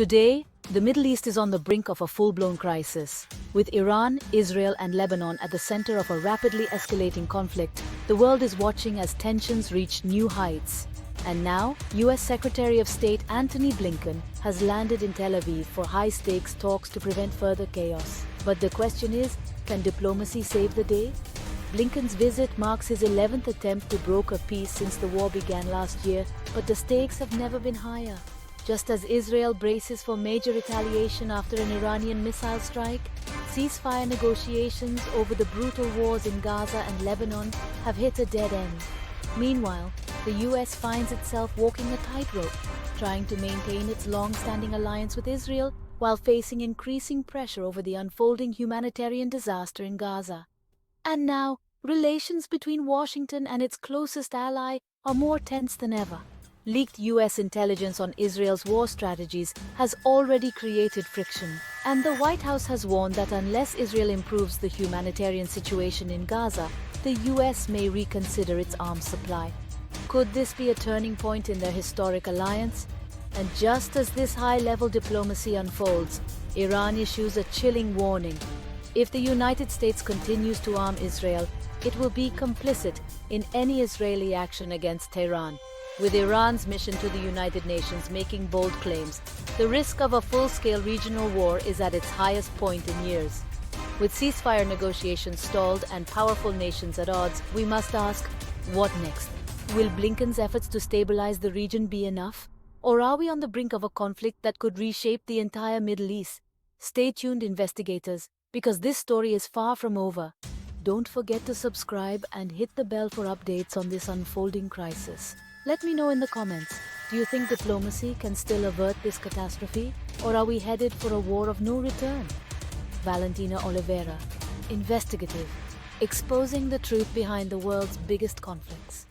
Today, the Middle East is on the brink of a full-blown crisis. With Iran, Israel and Lebanon at the center of a rapidly escalating conflict, the world is watching as tensions reach new heights. And now, US Secretary of State Antony Blinken has landed in Tel Aviv for high-stakes talks to prevent further chaos. But the question is, can diplomacy save the day? Blinken's visit marks his 11th attempt to broker peace since the war began last year, but the stakes have never been higher. Just as Israel braces for major retaliation after an Iranian missile strike, ceasefire negotiations over the brutal wars in Gaza and Lebanon have hit a dead end. Meanwhile, the US finds itself walking a tightrope, trying to maintain its long-standing alliance with Israel while facing increasing pressure over the unfolding humanitarian disaster in Gaza. And now, relations between Washington and its closest ally are more tense than ever. Leaked US intelligence on Israel's war strategies has already created friction, and the White House has warned that unless Israel improves the humanitarian situation in Gaza, the US may reconsider its arms supply. Could this be a turning point in their historic alliance? And just as this high-level diplomacy unfolds, Iran issues a chilling warning. If the United States continues to arm Israel, it will be complicit in any Israeli action against Tehran. With Iran's mission to the United Nations making bold claims, the risk of a full-scale regional war is at its highest point in years. With ceasefire negotiations stalled and powerful nations at odds, we must ask, what next? Will Blinken's efforts to stabilize the region be enough? Or are we on the brink of a conflict that could reshape the entire Middle East? Stay tuned, investigators, because this story is far from over. Don't forget to subscribe and hit the bell for updates on this unfolding crisis. Let me know in the comments, do you think diplomacy can still avert this catastrophe, or are we headed for a war of no return? Valentina, investigative, exposing the truth behind the world's biggest conflicts.